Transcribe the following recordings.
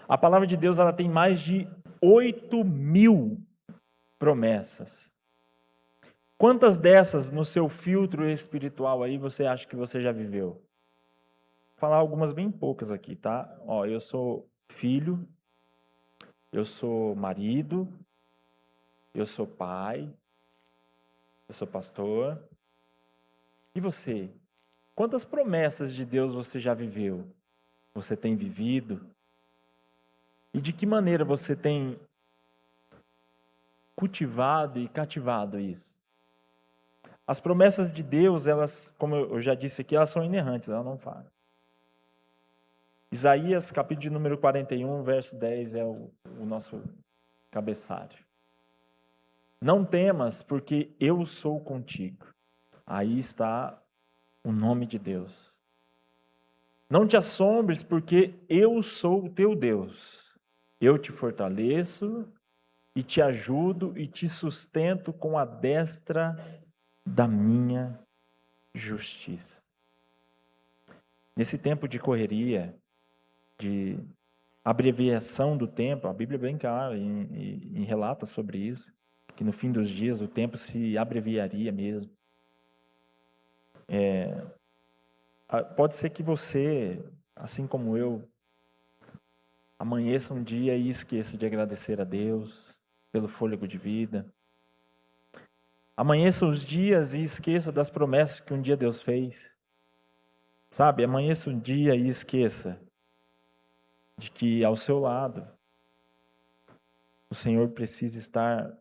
A palavra de Deus ela tem mais de 8.000 promessas. Quantas dessas no seu filtro espiritual aí você acha que você já viveu? Vou falar algumas bem poucas aqui, tá? Ó, eu sou filho, eu sou marido, eu sou pai, eu sou pastor. E você? Quantas promessas de Deus você já viveu? Você tem vivido? E de que maneira você tem cultivado e cativado isso? As promessas de Deus, elas, como eu já disse aqui, elas são inerrantes, elas não falham. Isaías, capítulo de número 41, verso 10 é o nosso cabeçalho. Não temas, porque eu sou contigo. Aí está o nome de Deus. Não te assombres, porque eu sou o teu Deus. Eu te fortaleço e te ajudo e te sustento com a destra da minha justiça. Nesse tempo de correria, de abreviação do tempo, a Bíblia é bem clara e relata sobre isso, que no fim dos dias o tempo se abreviaria mesmo. Pode ser que você, assim como eu, amanheça um dia e esqueça de agradecer a Deus pelo fôlego de vida. Amanheça os dias e esqueça das promessas que um dia Deus fez. Sabe, amanheça um dia e esqueça de que ao seu lado o Senhor precisa estar,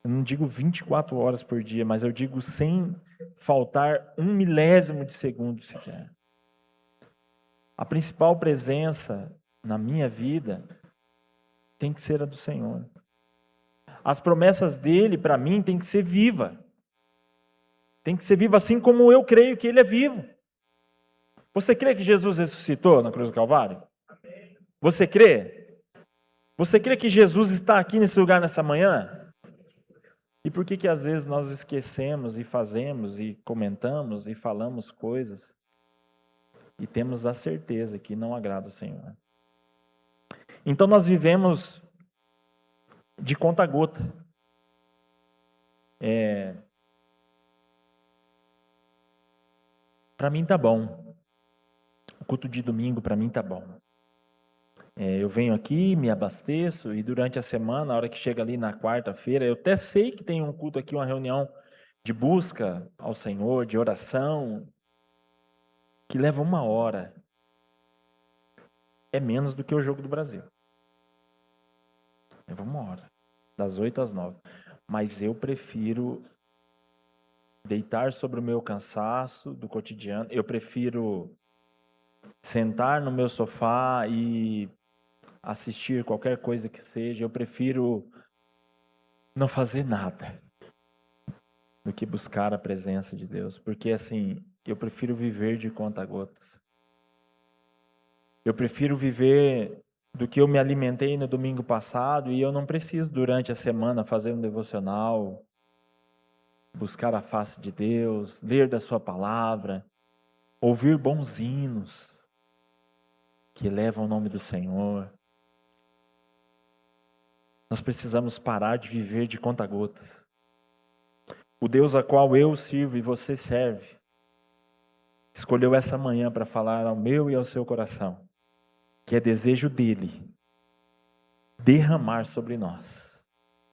eu não digo 24 horas por dia, mas eu digo sem faltar 1 milésimo de segundo sequer. A principal presença na minha vida tem que ser a do Senhor. As promessas dele para mim tem que ser viva. Tem que ser viva assim como eu creio que ele é vivo. Você crê que Jesus ressuscitou na cruz do Calvário? Você crê? Você crê que Jesus está aqui nesse lugar nessa manhã? E por que às vezes nós esquecemos e fazemos e comentamos e falamos coisas e temos a certeza que não agrada o Senhor? Então nós vivemos de conta gota. Para mim tá bom. O culto de domingo para mim tá bom. Eu venho aqui, me abasteço e durante a semana, na hora que chega ali na quarta-feira, eu até sei que tem um culto aqui, uma reunião de busca ao Senhor, de oração, que leva 1 hora. É menos do que o Jogo do Brasil. Leva 1 hora, das 8 às 9. Mas eu prefiro deitar sobre o meu cansaço do cotidiano, eu prefiro sentar no meu sofá e assistir qualquer coisa que seja, eu prefiro não fazer nada do que buscar a presença de Deus, porque assim, eu prefiro viver de conta-gotas. Eu prefiro viver do que eu me alimentei no domingo passado e eu não preciso durante a semana fazer um devocional, buscar a face de Deus, ler da sua palavra, ouvir bons hinos que elevam o nome do Senhor. Nós precisamos parar de viver de conta-gotas. O Deus a qual eu sirvo e você serve, escolheu essa manhã para falar ao meu e ao seu coração, que é desejo dele derramar sobre nós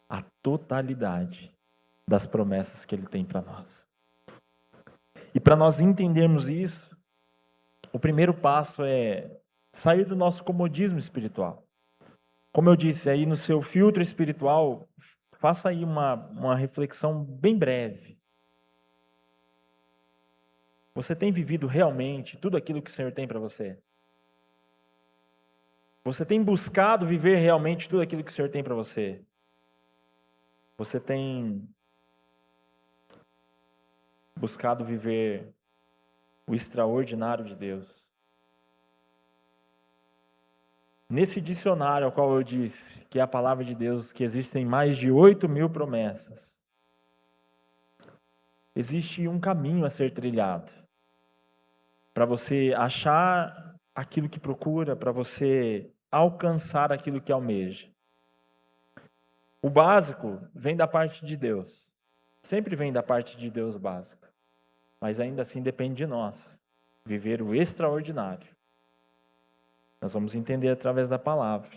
a totalidade das promessas que ele tem para nós. E para nós entendermos isso, o primeiro passo é sair do nosso comodismo espiritual. Como eu disse, aí no seu filtro espiritual, faça aí uma reflexão bem breve. Você tem vivido realmente tudo aquilo que o Senhor tem para você? Você tem buscado viver realmente tudo aquilo que o Senhor tem para você? Você tem buscado viver o extraordinário de Deus? Nesse dicionário ao qual eu disse, que é a palavra de Deus, que existem mais de 8.000 promessas, existe um caminho a ser trilhado para você achar aquilo que procura, para você alcançar aquilo que almeja. O básico vem da parte de Deus. Sempre vem da parte de Deus o básico. Mas ainda assim depende de nós viver o extraordinário. Nós vamos entender através da palavra.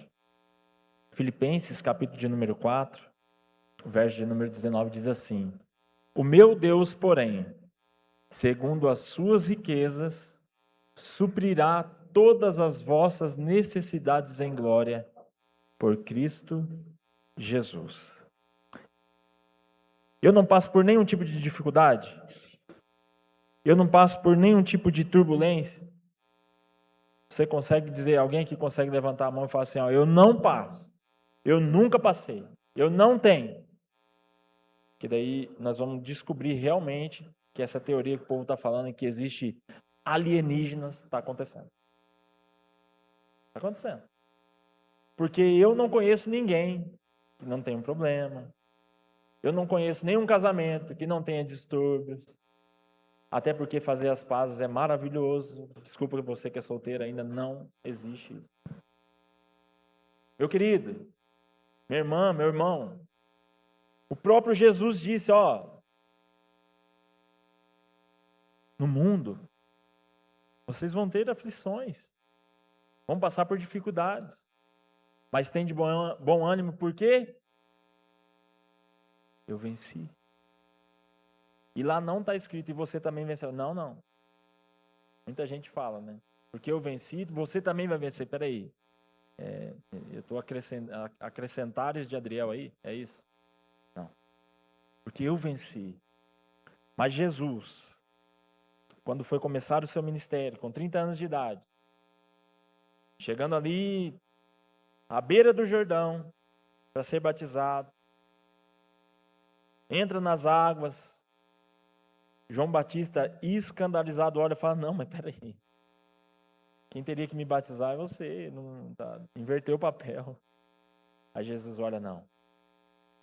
Filipenses, capítulo de número 4, verso de número 19, diz assim: O meu Deus, porém, segundo as suas riquezas, suprirá todas as vossas necessidades em glória por Cristo Jesus. Eu não passo por nenhum tipo de dificuldade. Eu não passo por nenhum tipo de turbulência. Você consegue dizer, alguém que consegue levantar a mão e falar assim, ó, eu não passo. Eu nunca passei. Eu não tenho. Que daí nós vamos descobrir realmente que essa teoria que o povo está falando, que existe alienígenas, está acontecendo. Está acontecendo. Porque eu não conheço ninguém que não tenha um problema. Eu não conheço nenhum casamento que não tenha distúrbios. Até porque fazer as pazes é maravilhoso. Desculpa você que é solteiro, ainda não existe isso. Meu querido, minha irmã, meu irmão, o próprio Jesus disse, ó, no mundo, vocês vão ter aflições, vão passar por dificuldades, mas tem de bom ânimo, por quê? Eu venci. E lá não está escrito, e você também venceu. Não, não. Muita gente fala, né? Porque eu venci, você também vai vencer. Peraí. Eu estou acrescentares de Adriel aí? É isso? Não. Porque eu venci. Mas Jesus, quando foi começar o seu ministério, com 30 anos de idade, chegando ali à beira do Jordão, para ser batizado, entra nas águas, João Batista, escandalizado, olha e fala, não, mas peraí. Quem teria que me batizar é você, não tá, inverteu o papel. Aí Jesus olha, não.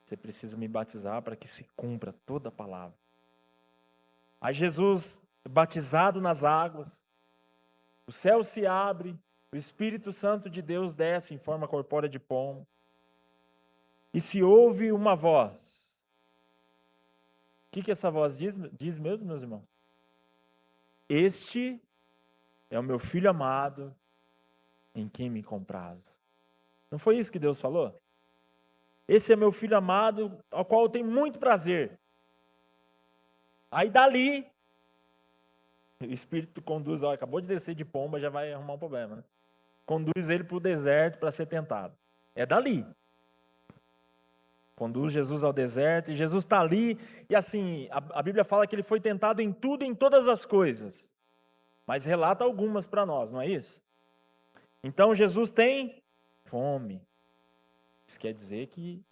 Você precisa me batizar para que se cumpra toda a palavra. Aí Jesus, batizado nas águas, o céu se abre, o Espírito Santo de Deus desce em forma corpórea de pombo. E se ouve uma voz. O que essa voz diz? Diz mesmo, meus irmãos? Este é o meu filho amado, em quem me comprazo. Não foi isso que Deus falou? Esse é meu filho amado, ao qual eu tenho muito prazer. Aí dali, o Espírito conduz, ó, acabou de descer de pomba, já vai arrumar um problema, né? Conduz ele para o deserto para ser tentado. É dali. Conduz Jesus ao deserto, e Jesus está ali, e assim, a Bíblia fala que ele foi tentado em tudo e em todas as coisas. Mas relata algumas para nós, não é isso? Então Jesus tem fome. Isso quer dizer que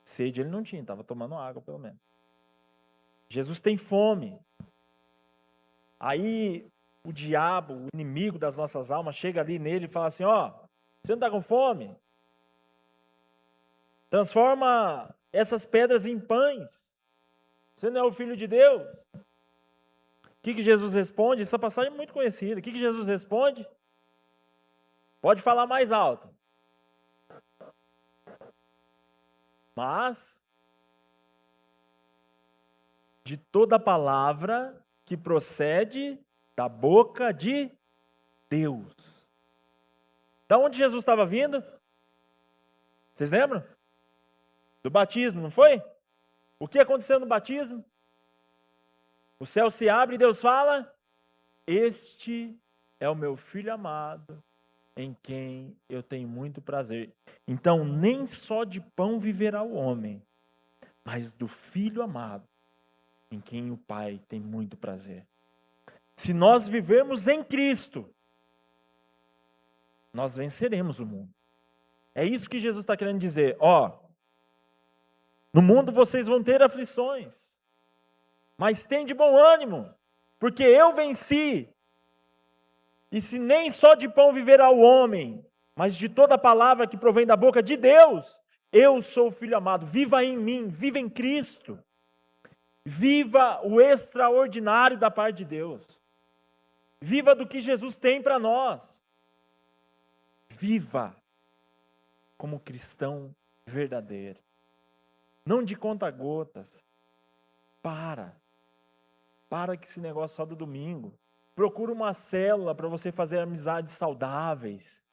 sede ele não tinha, estava tomando água pelo menos. Jesus tem fome. Aí o diabo, o inimigo das nossas almas, chega ali nele e fala assim, ó, você não está com fome? Transforma essas pedras em pães. Você não é o Filho de Deus? O que Jesus responde? Essa passagem é muito conhecida. O que Jesus responde? Pode falar mais alto. Mas de toda palavra que procede da boca de Deus. Da onde Jesus estava vindo? Vocês lembram? Do batismo, não foi? O que aconteceu no batismo? O céu se abre e Deus fala, este é o meu filho amado, em quem eu tenho muito prazer. Então, nem só de pão viverá o homem, mas do filho amado, em quem o Pai tem muito prazer. Se nós vivermos em Cristo, nós venceremos o mundo. É isso que Jesus está querendo dizer. Ó, no mundo vocês vão ter aflições, mas tem de bom ânimo, porque eu venci. E se nem só de pão viverá o homem, mas de toda a palavra que provém da boca de Deus, eu sou o Filho amado. Viva em mim, viva em Cristo. Viva o extraordinário da parte de Deus. Viva do que Jesus tem para nós. Viva como cristão verdadeiro. Não de conta-gotas. Para que esse negócio só do domingo. Procura uma célula para você fazer amizades saudáveis.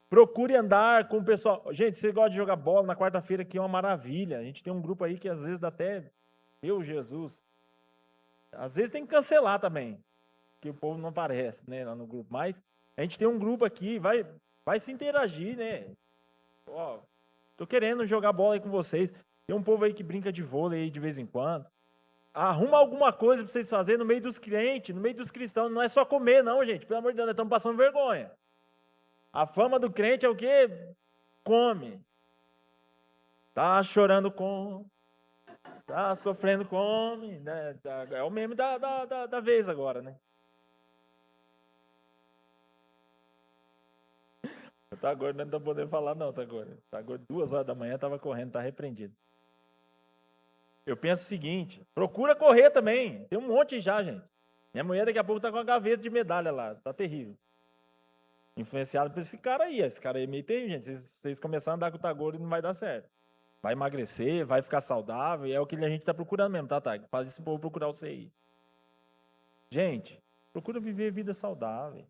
Procure andar com o pessoal. Gente, você gosta de jogar bola na quarta-feira, que é uma maravilha. A gente tem um grupo aí que às vezes dá até... Meu Jesus. Às vezes tem que cancelar também, que o povo não aparece, né, lá no grupo. Mas a gente tem um grupo aqui, vai se interagir, né? Ó, tô querendo jogar bola aí com vocês. Tem um povo aí que brinca de vôlei aí de vez em quando. Arruma alguma coisa para vocês fazerem no meio dos crentes, no meio dos cristãos. Não é só comer, não, gente. Pelo amor de Deus, nós estamos passando vergonha. A fama do crente é o quê? Come. Tá chorando, come. Tá sofrendo, come. Né? É o meme da vez agora, né? Tá gordo, não tá podendo falar não, tá gordo. Tá gordo, 2 horas da manhã, tava correndo, tá repreendido. Eu penso o seguinte, procura correr também. Tem um monte já, gente. Minha mulher daqui a pouco tá com uma gaveta de medalha lá, tá terrível. Influenciado por esse cara aí é meio terrível, gente. Vocês começarem a andar com o tá gordo, não vai dar certo. Vai emagrecer, vai ficar saudável, e é o que a gente tá procurando mesmo, tá, Tag? Faz esse povo procurar você aí. Gente, procura viver vida saudável.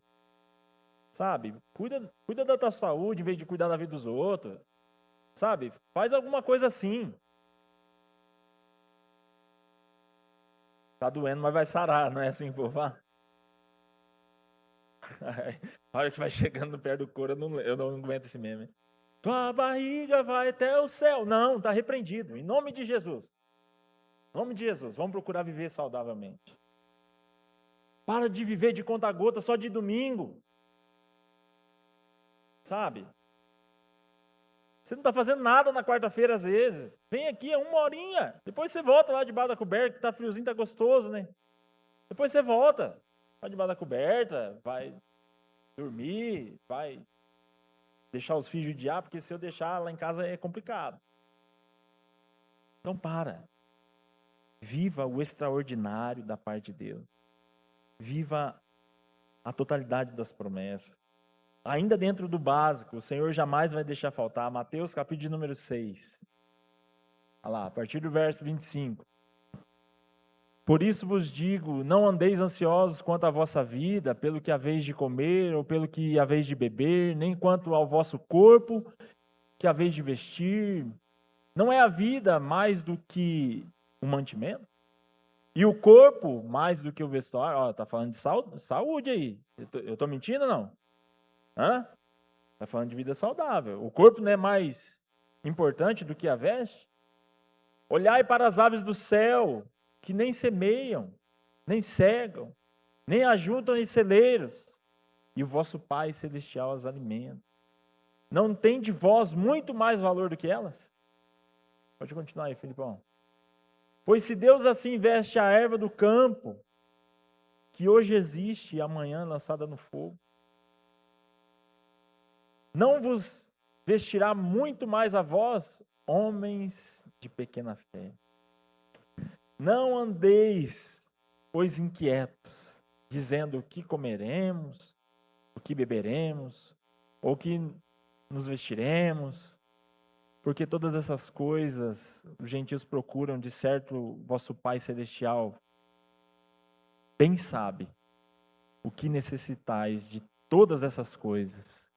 Sabe? Cuida da tua saúde em vez de cuidar da vida dos outros. Sabe? Faz alguma coisa assim. Tá doendo, mas vai sarar, não é assim, pô? A hora que vai chegando perto do couro, eu não aguento esse meme. Tua barriga vai até o céu. Não, tá repreendido. Em nome de Jesus. Em nome de Jesus. Vamos procurar viver saudavelmente. Para de viver de conta-gota só de domingo. Sabe? Você não está fazendo nada na quarta-feira às vezes. Vem aqui, é 1 horinha. Depois você volta lá debaixo da coberta, que tá friozinho, tá gostoso, né? Depois você volta. Vai debaixo da coberta, vai dormir, vai deixar os filhos judiar, porque se eu deixar lá em casa é complicado. Então para. Viva o extraordinário da parte de Deus. Viva a totalidade das promessas. Ainda dentro do básico, o Senhor jamais vai deixar faltar. Mateus capítulo de número 6. Olha lá, a partir do verso 25. Por isso vos digo, não andeis ansiosos quanto à vossa vida, pelo que haveis de comer, ou pelo que haveis de beber, nem quanto ao vosso corpo, que haveis de vestir. Não é a vida mais do que o mantimento? E o corpo mais do que o vestuário? Ó, tá falando de saúde aí. Eu tô mentindo ou não? Hã? Tá falando de vida saudável. O corpo não é mais importante do que a veste? Olhai para as aves do céu, que nem semeiam, nem cegam, nem ajuntam em celeiros, e o vosso Pai Celestial as alimenta. Não tem de vós muito mais valor do que elas? Pode continuar aí, Filipão. Pois se Deus assim veste a erva do campo, que hoje existe e amanhã lançada no fogo, não vos vestirá muito mais a vós, homens de pequena fé. Não andeis, pois, inquietos, dizendo o que comeremos, o que beberemos, ou o que nos vestiremos, porque todas essas coisas os gentios procuram, de certo vosso Pai Celestial bem sabe o que necessitais de todas essas coisas.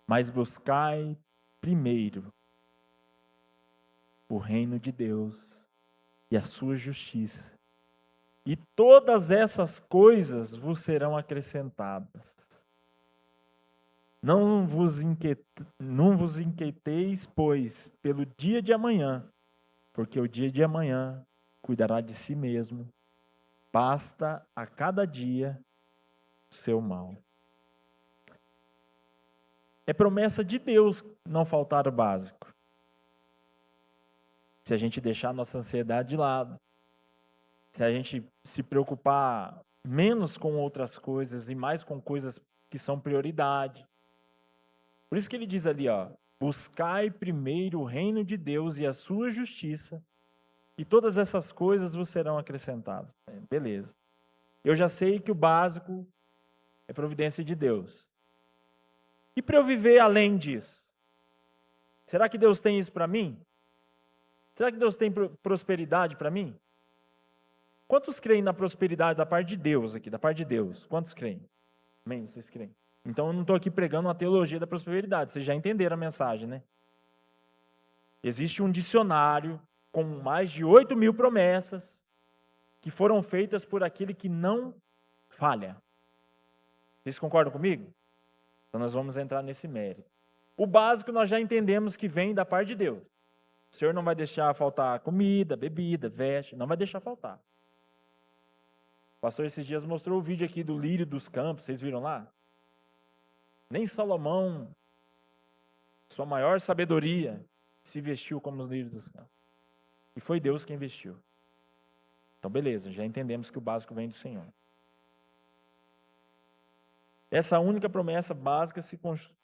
Mas buscai primeiro o reino de Deus e a sua justiça, e todas essas coisas vos serão acrescentadas. Não vos inquieteis, pois, pelo dia de amanhã, porque o dia de amanhã cuidará de si mesmo. Basta a cada dia o seu mal. É promessa de Deus não faltar o básico. Se a gente deixar a nossa ansiedade de lado, se a gente se preocupar menos com outras coisas e mais com coisas que são prioridade. Por isso que ele diz ali, ó, buscai primeiro o reino de Deus e a sua justiça, e todas essas coisas vos serão acrescentadas. Beleza. Eu já sei que o básico é providência de Deus. E para eu viver além disso? Será que Deus tem isso para mim? Será que Deus tem prosperidade para mim? Quantos creem na prosperidade da parte de Deus aqui, da parte de Deus? Quantos creem? Amém? Vocês creem? Então eu não estou aqui pregando uma teologia da prosperidade, vocês já entenderam a mensagem, né? Existe um dicionário com mais de 8.000 promessas que foram feitas por aquele que não falha. Vocês concordam comigo? Então nós vamos entrar nesse mérito. O básico nós já entendemos que vem da parte de Deus. O Senhor não vai deixar faltar comida, bebida, veste, não vai deixar faltar. O pastor esses dias mostrou o vídeo aqui do lírio dos campos, vocês viram lá? Nem Salomão, sua maior sabedoria, se vestiu como os lírios dos campos. E foi Deus quem vestiu. Então beleza, já entendemos que o básico vem do Senhor. Essa única promessa básica se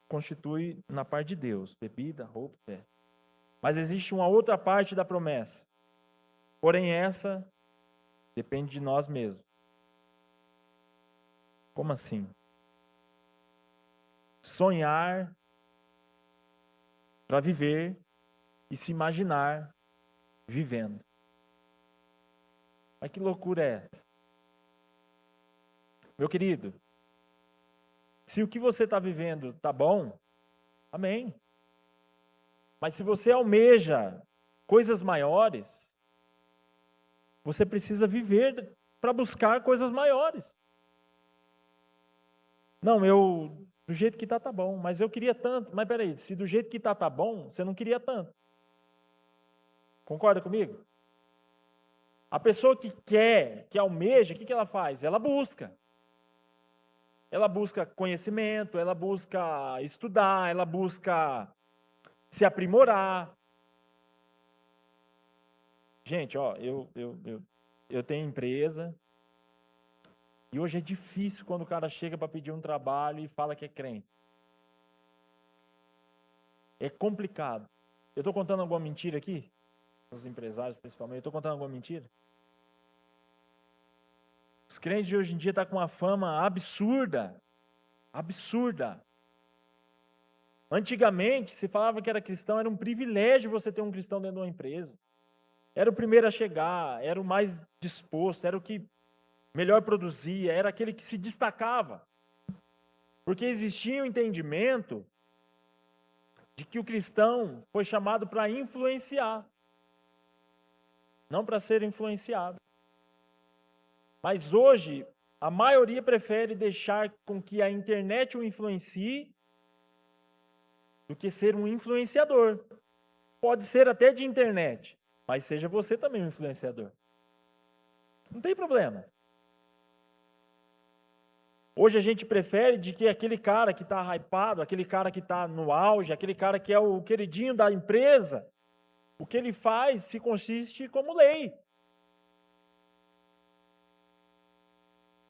constitui na parte de Deus, bebida, roupa, pé. Mas existe uma outra parte da promessa. Porém essa depende de nós mesmos. Como assim? Sonhar para viver e se imaginar vivendo. Mas que loucura é essa? Meu querido, se o que você está vivendo está bom, amém. Mas se você almeja coisas maiores, você precisa viver para buscar coisas maiores. Não, do jeito que está, tá bom, mas eu queria tanto. Mas peraí, se do jeito que está, tá bom, você não queria tanto. Concorda comigo? A pessoa que quer, que almeja, o que ela faz? Ela busca. Ela busca conhecimento, ela busca estudar, ela busca se aprimorar. Gente, ó, eu tenho empresa e hoje é difícil quando o cara chega para pedir um trabalho e fala que é crente. É complicado. Eu estou contando alguma mentira aqui? Os empresários, principalmente. Eu estou contando alguma mentira? Os crentes de hoje em dia estão com uma fama absurda. Absurda. Antigamente, se falava que era cristão, era um privilégio você ter um cristão dentro de uma empresa. Era o primeiro a chegar, era o mais disposto, era o que melhor produzia, era aquele que se destacava. Porque existia o entendimento de que o cristão foi chamado para influenciar, não para ser influenciado. Mas hoje, a maioria prefere deixar com que a internet o influencie do que ser um influenciador. Pode ser até de internet, mas seja você também um influenciador. Não tem problema. Hoje a gente prefere de que aquele cara que está hypado, aquele cara que está no auge, aquele cara que é o queridinho da empresa, o que ele faz se consiste como lei.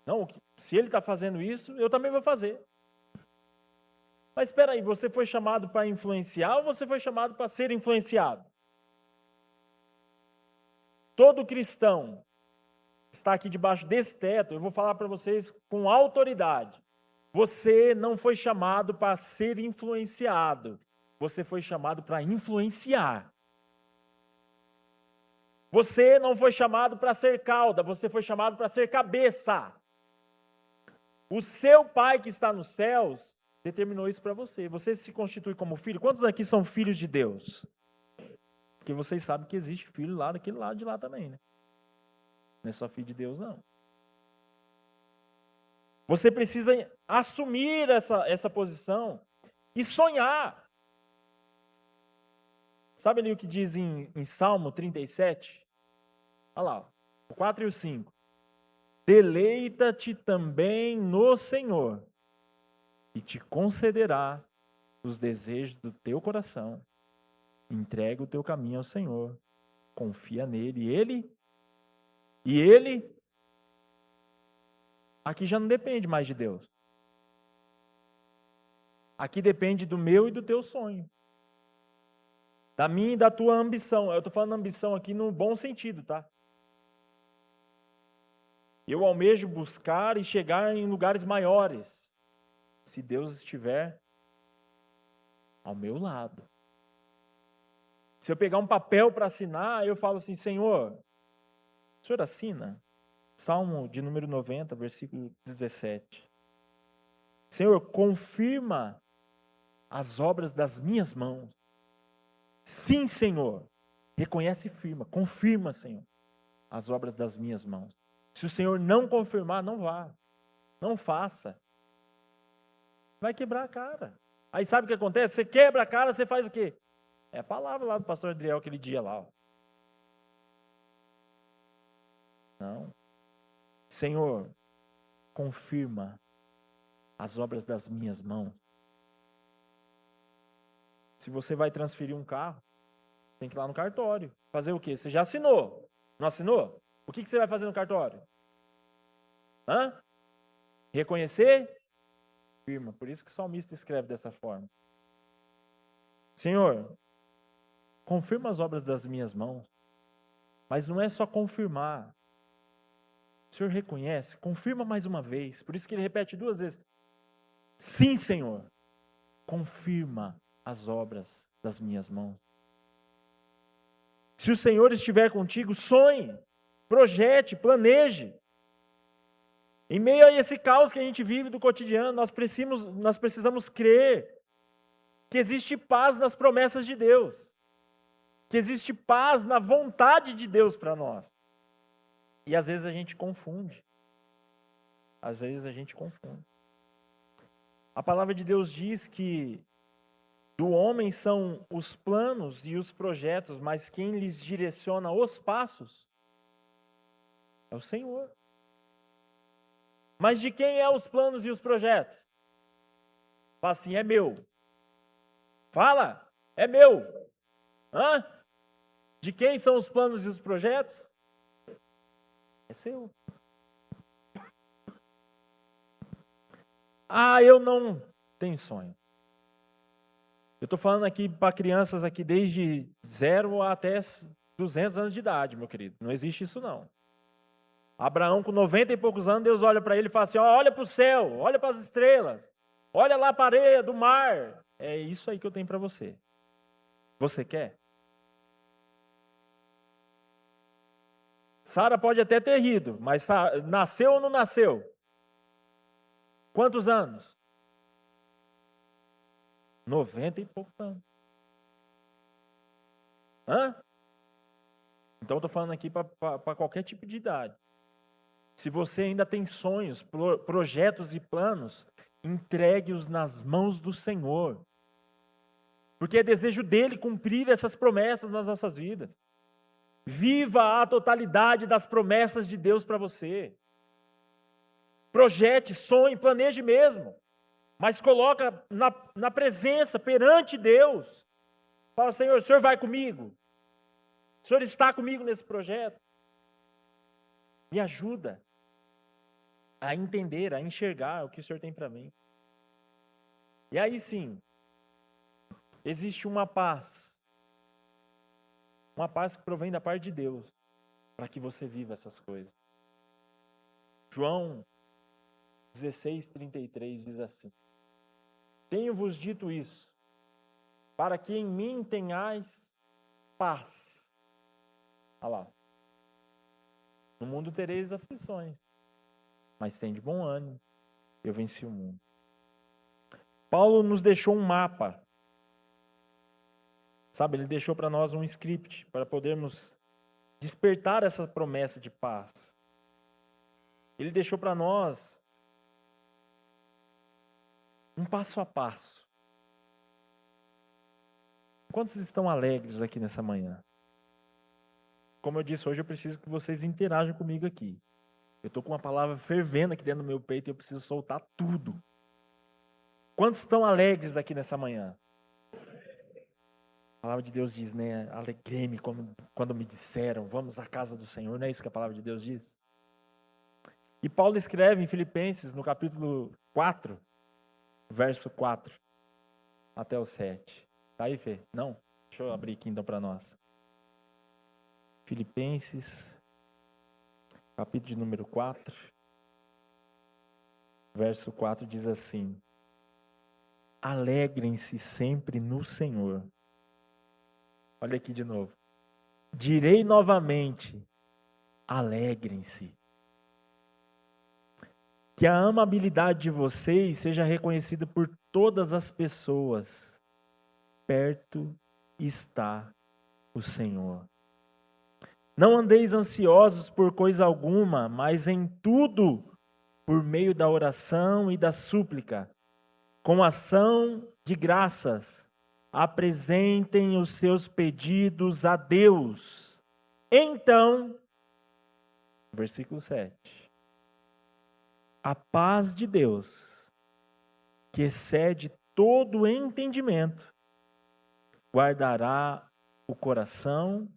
Não, se ele está fazendo isso, eu também vou fazer. Mas espera aí, você foi chamado para influenciar ou você foi chamado para ser influenciado? Todo cristão está aqui debaixo desse teto, eu vou falar para vocês com autoridade. Você não foi chamado para ser influenciado, você foi chamado para influenciar. Você não foi chamado para ser cauda, você foi chamado para ser cabeça. O seu Pai que está nos céus determinou isso para você. Você se constitui como filho. Quantos aqui são filhos de Deus? Porque vocês sabem que existe filho lá daquele lado de lá também, né? Não é só filho de Deus, não. Você precisa assumir essa posição e sonhar. Sabe ali o que diz em Salmo 37? Olha lá, o 4 e o 5. Deleita-te também no Senhor, e te concederá os desejos do teu coração. Entrega o teu caminho ao Senhor, confia nele, e ele, aqui já não depende mais de Deus. Aqui depende do meu e do teu sonho. Da minha e da tua ambição. Eu estou falando ambição aqui no bom sentido, tá? Eu almejo buscar e chegar em lugares maiores, se Deus estiver ao meu lado. Se eu pegar um papel para assinar, eu falo assim, Senhor, o Senhor assina? Salmo de número 90, versículo 17. Senhor, confirma as obras das minhas mãos. Sim, Senhor. Reconhece e firma. Confirma, Senhor, as obras das minhas mãos. Se o Senhor não confirmar, não vá. Não faça. Vai quebrar a cara. Aí sabe o que acontece? Você quebra a cara, você faz o quê? É a palavra lá do pastor Adriel aquele dia lá. Ó. Não. Senhor, confirma as obras das minhas mãos. Se você vai transferir um carro, tem que ir lá no cartório. Fazer o quê? Você já assinou. Não assinou? O que você vai fazer no cartório? Reconhecer? Firma. Por isso que o salmista escreve dessa forma. Senhor, confirma as obras das minhas mãos. Mas não é só confirmar. O Senhor reconhece, confirma mais uma vez. Por isso que ele repete 2 vezes. Sim, Senhor, confirma as obras das minhas mãos. Se o Senhor estiver contigo, sonhe, projete, planeje. Em meio a esse caos que a gente vive do cotidiano, nós precisamos crer que existe paz nas promessas de Deus. Que existe paz na vontade de Deus para nós. E às vezes a gente confunde. A palavra de Deus diz que do homem são os planos e os projetos, mas quem lhes direciona os passos é o Senhor. Mas de quem é os planos e os projetos? Fala assim, é meu. Fala, é meu. De quem são os planos e os projetos? É seu. Eu não tenho sonho. Eu estou falando aqui para crianças aqui desde 0 até 200 anos de idade, meu querido. Não existe isso não. Abraão com 90 e poucos anos, Deus olha para ele e fala assim, olha para o céu, olha para as estrelas, olha lá para a areia do mar. É isso aí que eu tenho para você. Você quer? Sara pode até ter rido, mas nasceu ou não nasceu? Quantos anos? 90 e poucos anos. Então eu estou falando aqui para qualquer tipo de idade. Se você ainda tem sonhos, projetos e planos, entregue-os nas mãos do Senhor. Porque é desejo dele cumprir essas promessas nas nossas vidas. Viva a totalidade das promessas de Deus para você. Projete, sonhe, planeje mesmo. Mas coloca na presença, perante Deus. Fala, Senhor, o Senhor vai comigo? O Senhor está comigo nesse projeto? Me ajuda a entender, a enxergar o que o Senhor tem para mim. E aí sim, existe uma paz que provém da parte de Deus, para que você viva essas coisas. João 16:33 diz assim: tenho-vos dito isso, para que em mim tenhais paz. Olha lá. No mundo tereis aflições, mas tem de bom ânimo, eu venci o mundo. Paulo nos deixou um mapa. Sabe, ele deixou para nós um script para podermos despertar essa promessa de paz. Ele deixou para nós um passo a passo. Quantos estão alegres aqui nessa manhã? Como eu disse, hoje eu preciso que vocês interajam comigo aqui. Eu estou com uma palavra fervendo aqui dentro do meu peito e eu preciso soltar tudo. Quantos estão alegres aqui nessa manhã? A palavra de Deus diz, né? Alegrei-me quando me disseram, vamos à casa do Senhor. Não é isso que a palavra de Deus diz? E Paulo escreve em Filipenses, no capítulo 4, verso 4, até o 7. Tá aí, Fê? Não? Deixa eu abrir aqui então para nós. Filipenses, capítulo de número 4, verso 4 diz assim: alegrem-se sempre no Senhor. Olha aqui de novo. Direi novamente, alegrem-se. Que a amabilidade de vocês seja reconhecida por todas as pessoas. Perto está o Senhor. Não andeis ansiosos por coisa alguma, mas em tudo, por meio da oração e da súplica, com ação de graças, apresentem os seus pedidos a Deus. Então, versículo 7. A paz de Deus, que excede todo entendimento, guardará o coração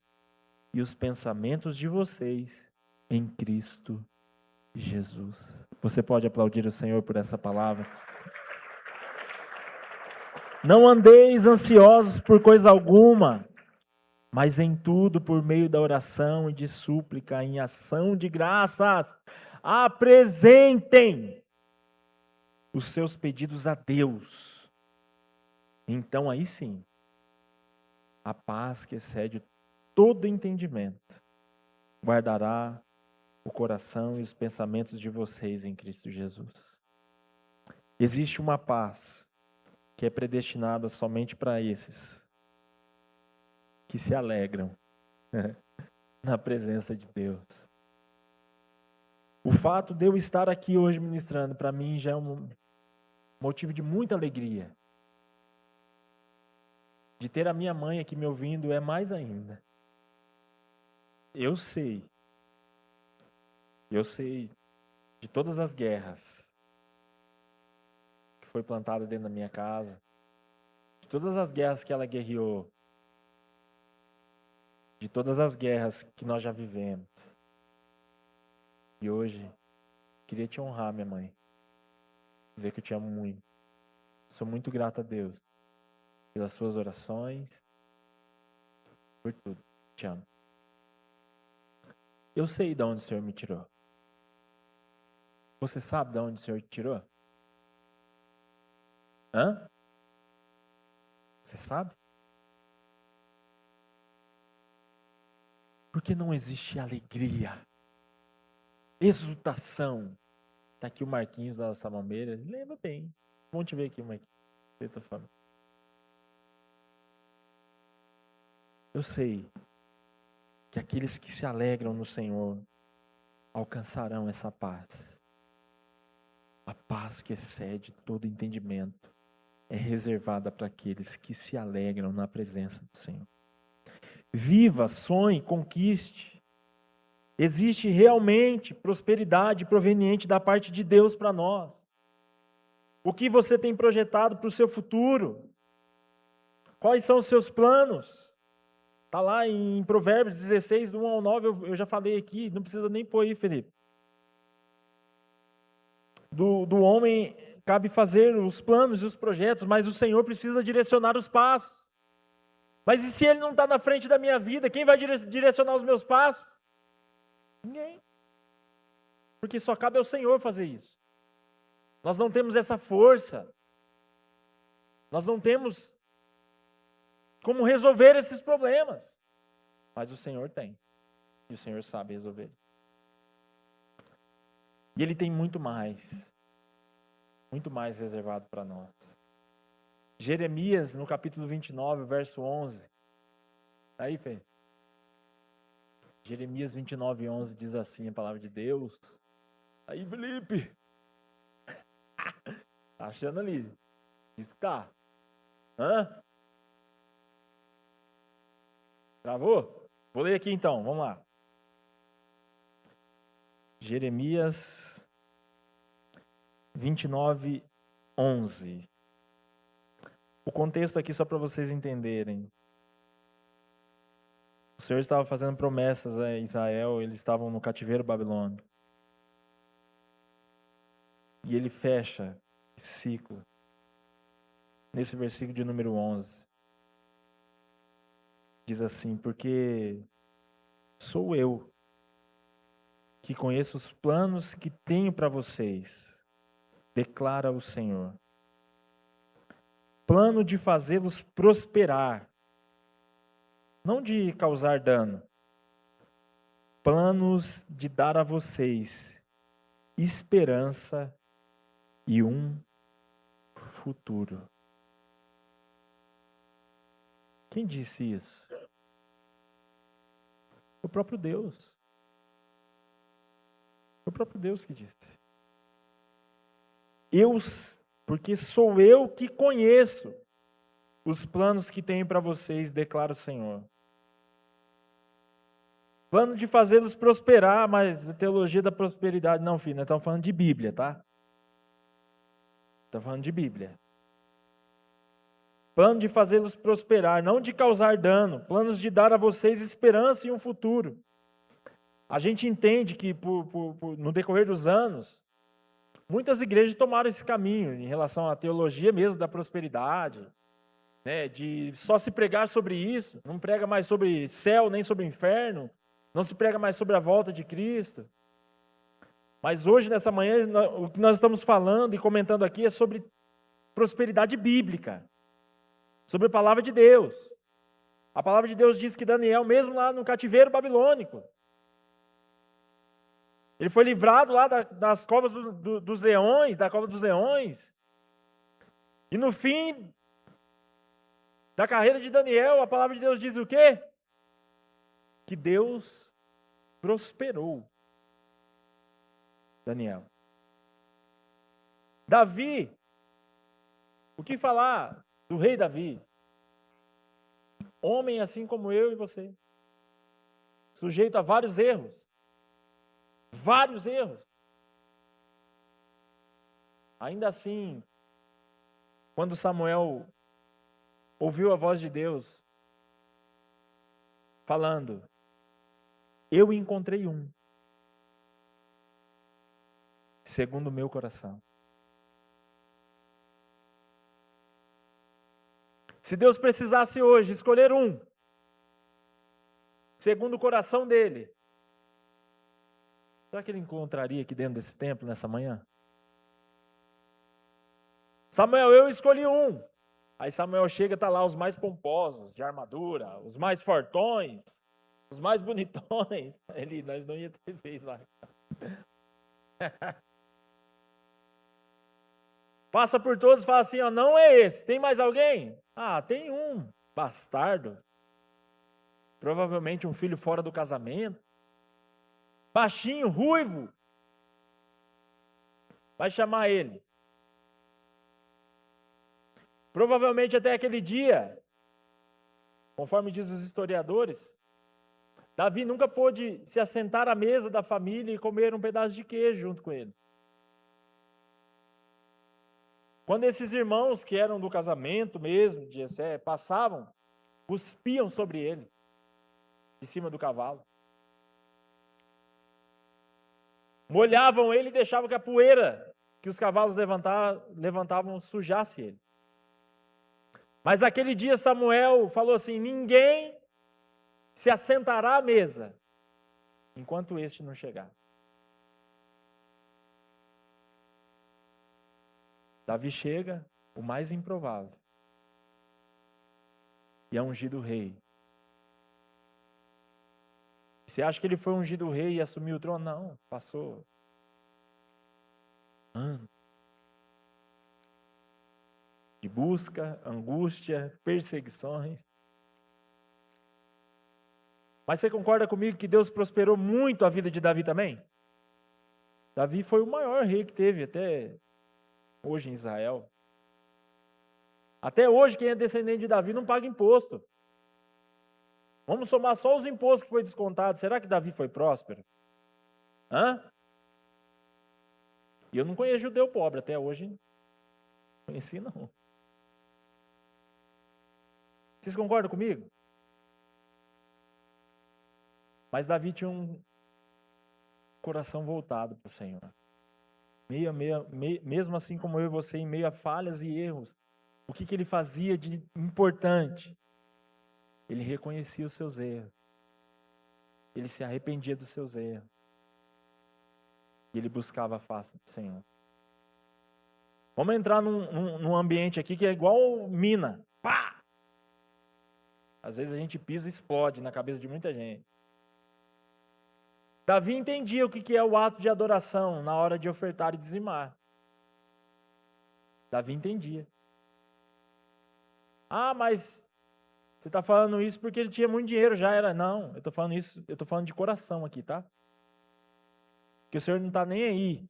e os pensamentos de vocês em Cristo Jesus. Você pode aplaudir o Senhor por essa palavra? Não andeis ansiosos por coisa alguma, mas em tudo, por meio da oração e de súplica, em ação de graças, apresentem os seus pedidos a Deus. Então aí sim, a paz que excede todo entendimento guardará o coração e os pensamentos de vocês em Cristo Jesus. Existe uma paz que é predestinada somente para esses que se alegram na presença de Deus. O fato de eu estar aqui hoje ministrando, para mim já é um motivo de muita alegria. De ter a minha mãe aqui me ouvindo é mais ainda. Eu sei de todas as guerras que foi plantada dentro da minha casa, de todas as guerras que ela guerreou, de todas as guerras que nós já vivemos. E hoje, queria te honrar, minha mãe. Dizer que eu te amo muito. Sou muito grato a Deus pelas suas orações, por tudo. Te amo. Eu sei de onde o Senhor me tirou. Você sabe de onde o Senhor te tirou? Hã? Você sabe? Porque não existe alegria, exultação. Está aqui o Marquinhos da Samambeira. Lembra bem. Vamos te ver aqui, Marquinhos. Eu sei que aqueles que se alegram no Senhor alcançarão essa paz. A paz que excede todo entendimento é reservada para aqueles que se alegram na presença do Senhor. Viva, sonhe, conquiste. Existe realmente prosperidade proveniente da parte de Deus para nós. O que você tem projetado para o seu futuro? Quais são os seus planos? Está lá em Provérbios 16, do 1 ao 9, eu já falei aqui, não precisa nem pôr aí, Felipe. Do homem cabe fazer os planos e os projetos, mas o Senhor precisa direcionar os passos. Mas e se Ele não está na frente da minha vida, quem vai direcionar os meus passos? Ninguém. Porque só cabe ao Senhor fazer isso. Nós não temos essa força. Nós não temos como resolver esses problemas. Mas o Senhor tem. E o Senhor sabe resolver. E Ele tem muito mais reservado para nós. Jeremias, no capítulo 29, verso 11. Tá aí, Fê? Jeremias 29, 11 diz assim a palavra de Deus. Aí, Felipe. Tá achando ali? Diz que tá. Hã? Travou? Vou ler aqui então, vamos lá. Jeremias 29, 11. O contexto aqui só para vocês entenderem. O Senhor estava fazendo promessas a Israel, eles estavam no cativeiro babilônico. E ele fecha esse ciclo nesse versículo de número 11. Diz assim: porque sou eu que conheço os planos que tenho para vocês, declara o Senhor. plano de fazê-los prosperar, não de causar dano. Planos de dar a vocês esperança e um futuro. Quem disse isso? O próprio Deus. O próprio Deus que disse. Porque sou eu que conheço os planos que tenho para vocês, declara o Senhor. Plano de fazê-los prosperar, mas a teologia da prosperidade, não, filho, nós estamos falando de Bíblia, tá? Estamos falando de Bíblia. Plano de fazê-los prosperar, não de causar dano. Planos de dar a vocês esperança e um futuro. A gente entende que no decorrer dos anos, muitas igrejas tomaram esse caminho em relação à teologia mesmo da prosperidade, né, de só se pregar sobre isso, não prega mais sobre céu nem sobre inferno, não se prega mais sobre a volta de Cristo. Mas hoje, nessa manhã, o que nós estamos falando e comentando aqui é sobre prosperidade bíblica, sobre a palavra de Deus. A palavra de Deus diz que Daniel, mesmo lá no cativeiro babilônico, ele foi livrado lá das covas dos leões, da cova dos leões. E no fim da carreira de Daniel, a palavra de Deus diz o quê? Que Deus prosperou Daniel. Davi, o que falar do rei Davi? Homem assim como eu e você, sujeito a vários erros. Vários erros. Ainda assim, quando Samuel ouviu a voz de Deus falando, eu encontrei um, segundo o meu coração. Se Deus precisasse hoje escolher um, segundo o coração dele, será que ele encontraria aqui dentro desse templo nessa manhã? Samuel, eu escolhi um. Aí Samuel chega, está lá os mais pomposos, de armadura, os mais fortões, os mais bonitões. Nós não ia ter vez lá. Passa por todos e fala assim, ó, não é esse, tem mais alguém? Ah, tem um, bastardo. Provavelmente um filho fora do casamento. Baixinho, ruivo. Vai chamar ele. Provavelmente até aquele dia, conforme diz os historiadores, Davi nunca pôde se assentar à mesa da família e comer um pedaço de queijo junto com ele. Quando esses irmãos que eram do casamento mesmo, de Jessé, passavam, cuspiam sobre ele, de cima do cavalo. Molhavam ele e deixavam que a poeira que os cavalos levantavam sujasse ele. Mas aquele dia Samuel falou assim, ninguém se assentará à mesa enquanto este não chegar. Davi chega, o mais improvável, e é ungido rei. Você acha que ele foi ungido rei e assumiu o trono? Não, passou anos de busca, angústia, perseguições. Mas você concorda comigo que Deus prosperou muito a vida de Davi também? Davi foi o maior rei que teve até hoje em Israel. Até hoje, quem é descendente de Davi não paga imposto. Vamos somar só os impostos que foi descontado. Será que Davi foi próspero? E eu não conheço judeu pobre até hoje. Não conheci, não. Vocês concordam comigo? Mas Davi tinha um coração voltado para o Senhor. Mesmo assim como eu e você, em meio a falhas e erros, o que ele fazia de importante? Ele reconhecia os seus erros. Ele se arrependia dos seus erros. E ele buscava a face do Senhor. Vamos entrar num ambiente aqui que é igual mina. Pá! Às vezes a gente pisa e explode na cabeça de muita gente. Davi entendia o que é o ato de adoração na hora de ofertar e dizimar. Davi entendia. Ah, mas você está falando isso porque ele tinha muito dinheiro, já era. Não, eu estou falando isso, eu estou falando de coração aqui, tá? Que o Senhor não está nem aí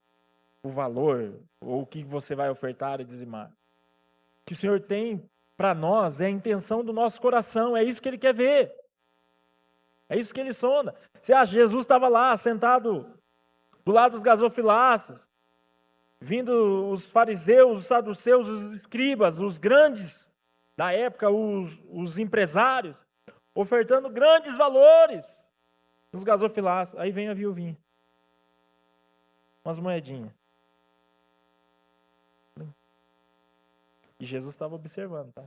o valor ou o que você vai ofertar e dizimar. O que o Senhor tem para nós é a intenção do nosso coração, é isso que Ele quer ver. É isso que Ele sonda. Você acha, Jesus estava lá, sentado do lado dos gasofiláceos, vindo os fariseus, os saduceus, os escribas, os grandes da época, os empresários, ofertando grandes valores nos gasofiláceos. Aí vem a viuvinha. Umas moedinhas. E Jesus estava observando, tá?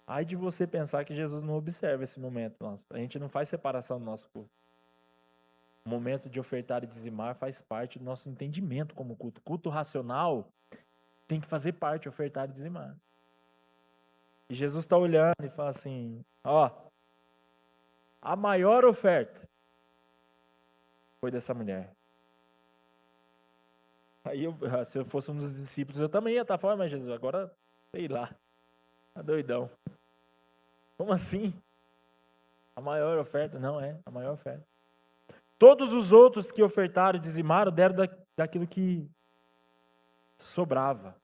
Ai de você pensar que Jesus não observa esse momento nosso. A gente não faz separação do nosso culto. O momento de ofertar e dizimar faz parte do nosso entendimento como culto. Culto racional tem que fazer parte, ofertar e dizimar. E Jesus está olhando e fala assim, ó, a maior oferta foi dessa mulher. Aí, se eu fosse um dos discípulos, eu também ia estar falando, mas Jesus, agora, sei lá, tá doidão. Como assim? A maior oferta? Não é, a maior oferta. Todos os outros que ofertaram e dizimaram deram daquilo que sobrava.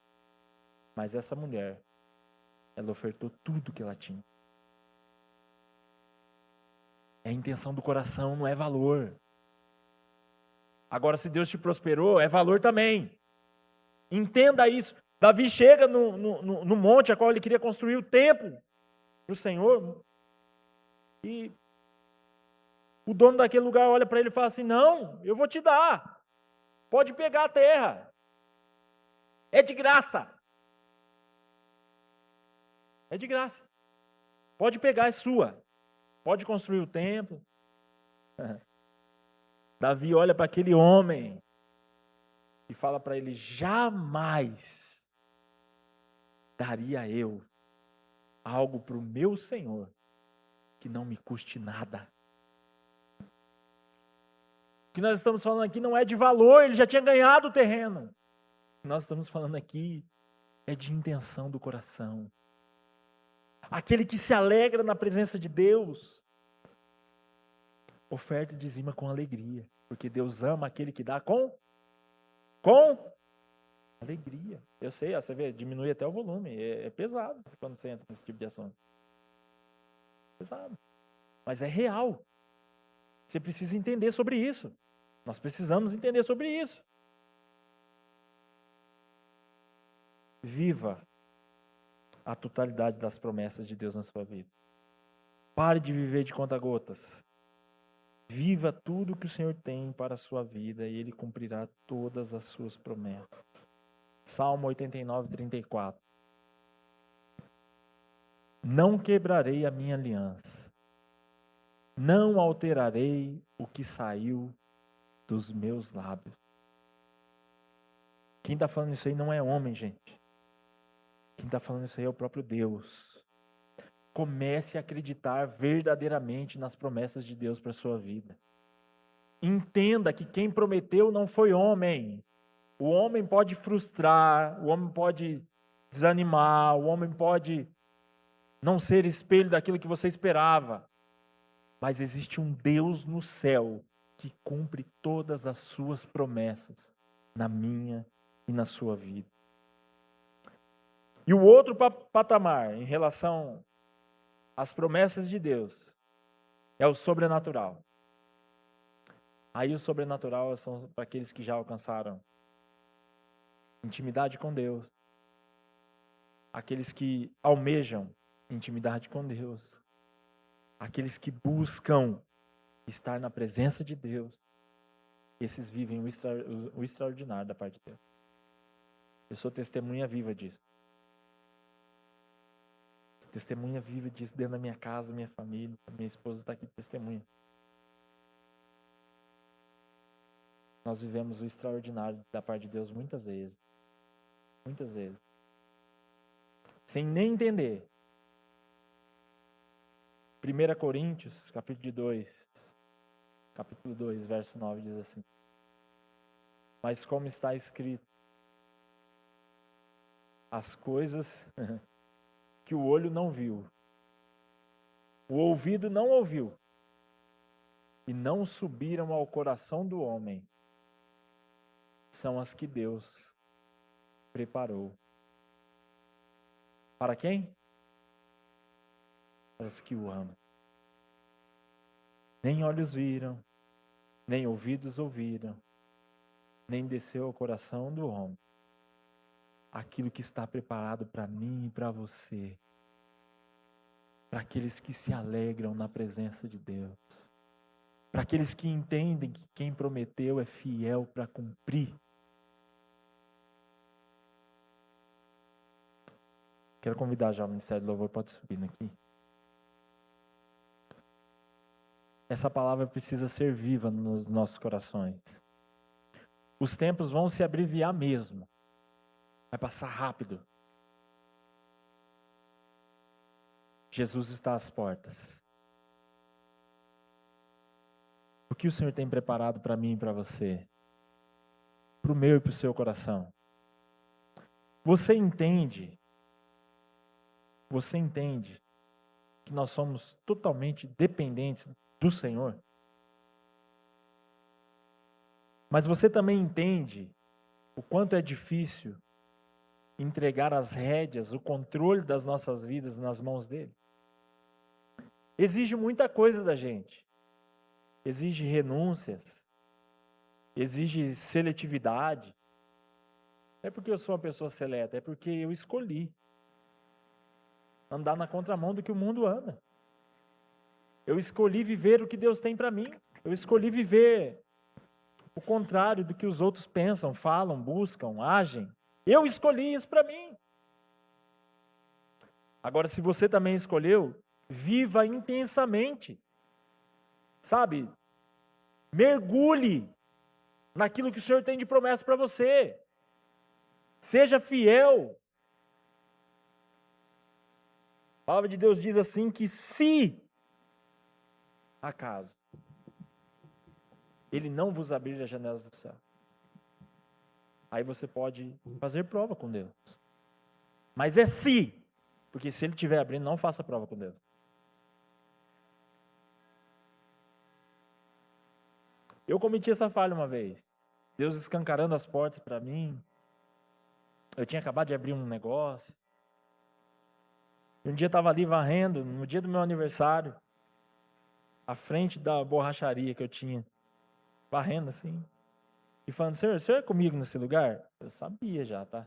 Mas essa mulher, ela ofertou tudo que ela tinha. É a intenção do coração, não é valor. Agora, se Deus te prosperou, é valor também. Entenda isso. Davi chega no monte a qual ele queria construir o templo para o Senhor. E o dono daquele lugar olha para ele e fala assim, não, eu vou te dar. Pode pegar a terra. É de graça. É de graça. Pode pegar, é sua. Pode construir o templo. Davi olha para aquele homem e fala para ele, jamais daria eu algo para o meu Senhor que não me custe nada. O que nós estamos falando aqui não é de valor, ele já tinha ganhado o terreno. O que nós estamos falando aqui é de intenção do coração. Aquele que se alegra na presença de Deus, oferta e dizima com alegria, porque Deus ama aquele que dá com alegria. Eu sei, você vê, diminui até o volume, é pesado quando você entra nesse tipo de assunto. Pesado. Mas é real. Você precisa entender sobre isso. Nós precisamos entender sobre isso. Viva a totalidade das promessas de Deus na sua vida. Pare de viver de conta-gotas. Viva tudo que o Senhor tem para a sua vida e Ele cumprirá todas as suas promessas. Salmo 89, 34. Não quebrarei a minha aliança. Não alterarei o que saiu dos meus lábios. Quem está falando isso aí não é homem, gente. Quem está falando isso aí é o próprio Deus. Comece a acreditar verdadeiramente nas promessas de Deus para a sua vida. Entenda que quem prometeu não foi homem. O homem pode frustrar, o homem pode desanimar, o homem pode não ser espelho daquilo que você esperava. Mas existe um Deus no céu que cumpre todas as suas promessas na minha e na sua vida. E o outro patamar em relação às promessas de Deus é o sobrenatural. Aí o sobrenatural são para aqueles que já alcançaram intimidade com Deus, aqueles que almejam intimidade com Deus, aqueles que buscam estar na presença de Deus. Esses vivem o extraordinário da parte de Deus. Eu sou testemunha viva disso. Testemunha viva disso dentro da minha casa, minha família. Minha esposa está aqui testemunha. nós vivemos o extraordinário da parte de Deus muitas vezes. Muitas vezes. Sem nem entender. 1 Coríntios, capítulo 2, verso 9, diz assim: mas como está escrito, as coisas que o olho não viu, o ouvido não ouviu, e não subiram ao coração do homem, são as que Deus preparou. Para quem? Para os que o amam. Nem olhos viram, nem ouvidos ouviram, nem desceu ao coração do homem aquilo que está preparado para mim e para você, para aqueles que se alegram na presença de Deus, para aqueles que entendem que quem prometeu é fiel para cumprir. Quero convidar já o Ministério do Louvor, pode subir aqui. Essa palavra precisa ser viva nos nossos corações. Os tempos vão se abreviar mesmo. Vai passar rápido. Jesus está às portas. O que o Senhor tem preparado para mim e para você? Para o meu e para o seu coração? Você entende que nós somos totalmente dependentes do Senhor? Mas você também entende o quanto é difícil entregar as rédeas, o controle das nossas vidas nas mãos dele? Exige muita coisa da gente. Exige renúncias. Exige seletividade. Não é porque eu sou uma pessoa seleta, é porque eu escolhi andar na contramão do que o mundo anda. Eu escolhi viver o que Deus tem para mim. Eu escolhi viver o contrário do que os outros pensam, falam, buscam, agem. Eu escolhi isso para mim. Agora, se você também escolheu, viva intensamente. Sabe? Mergulhe naquilo que o Senhor tem de promessa para você. Seja fiel. A palavra de Deus diz assim que se acaso Ele não vos abrir as janelas do céu, aí você pode fazer prova com Deus. Mas é se, porque se Ele estiver abrindo, não faça prova com Deus. Eu cometi essa falha uma vez. Deus escancarando as portas para mim. Eu tinha acabado de abrir um negócio. Um dia eu estava ali varrendo, no dia do meu aniversário, à frente da borracharia que eu tinha, varrendo assim, e falando: Senhor, o Senhor é comigo nesse lugar? Eu sabia já, tá?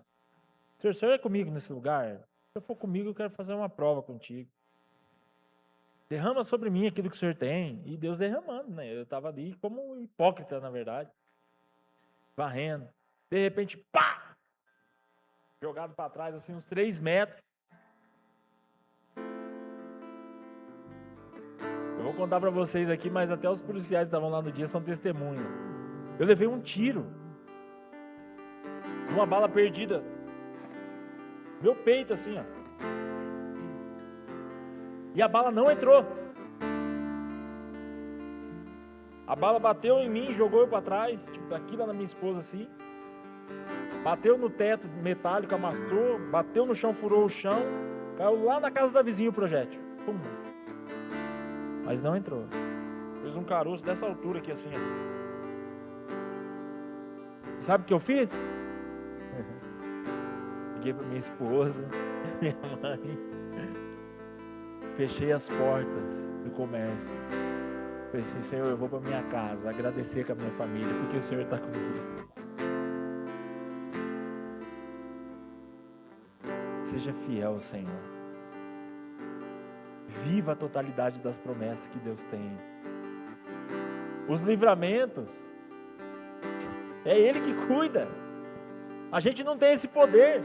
Senhor, o Senhor é comigo nesse lugar? Se eu for comigo, eu quero fazer uma prova contigo. Derrama sobre mim aquilo que o Senhor tem. E Deus derramando, né? Eu estava ali como um hipócrita, na verdade, varrendo. De repente, pá! Jogado para trás, assim, uns 3 metros. Eu vou contar para vocês aqui, mas até os policiais que estavam lá no dia são testemunha. Eu levei um tiro. Uma bala perdida. Meu peito, assim, ó. E a bala não entrou. A bala bateu em mim, jogou eu para trás, tipo, daqui lá na minha esposa, assim. Bateu no teto metálico, amassou. Bateu no chão, furou o chão. Caiu lá na casa da vizinha o projétil. Pum. Mas não entrou. Fez um caroço dessa altura aqui, assim, ó. Sabe o que eu fiz? Liguei para minha esposa, minha mãe. Fechei as portas do comércio. Falei assim: Senhor, eu vou para minha casa agradecer com a minha família, porque o Senhor está comigo. Seja fiel ao Senhor. Viva a totalidade das promessas que Deus tem. Os livramentos, é Ele que cuida. A gente não tem esse poder.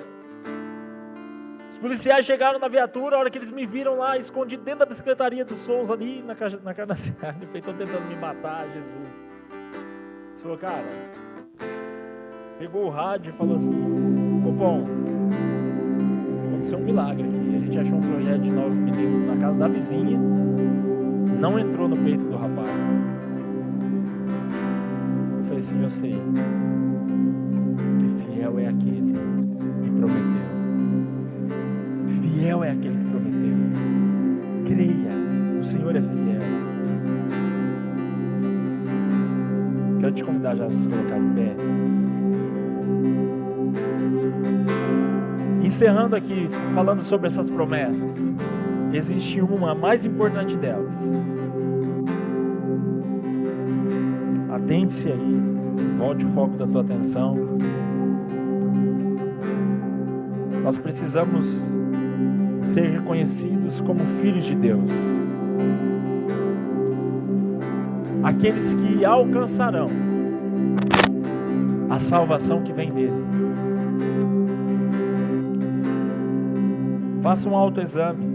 Os policiais chegaram na viatura, a hora que eles me viram lá, escondido dentro da bicicletaria dos Sons ali, na carnaciada. Estão tentando me matar, Jesus. Você falou, cara, pegou o rádio e falou assim, Popom, aconteceu um milagre aqui. A gente achou um projeto de 9 milímetros na casa da vizinha, não entrou no peito do rapaz. Eu falei assim, eu sei que fiel é aquele que prometeu. Fiel é aquele que prometeu. Creia, o Senhor é fiel. Quero te convidar já a se colocar em pé. Encerrando aqui, falando sobre essas promessas, existe uma, a mais importante delas. Atente-se aí, volte o foco da tua atenção. Nós precisamos ser reconhecidos como filhos de Deus. Aqueles que alcançarão a salvação que vem dele. Faça um autoexame.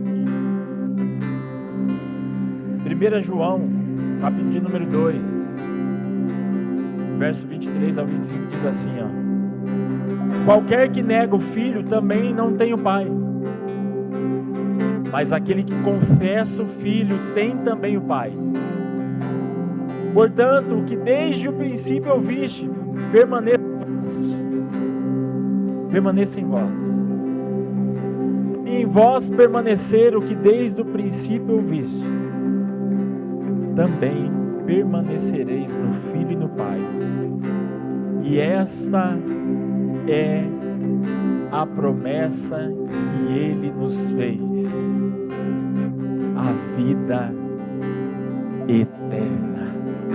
1 João, capítulo de número 2, verso 23 ao 25, diz assim, ó: qualquer que nega o Filho também não tem o Pai. Mas aquele que confessa o Filho tem também o Pai. Portanto, o que desde o princípio ouviste, permaneça em vós. E em vós permanecer o que desde o princípio ouvistes, também permanecereis no Filho e no Pai. E esta é a promessa que Ele nos fez, a vida eterna.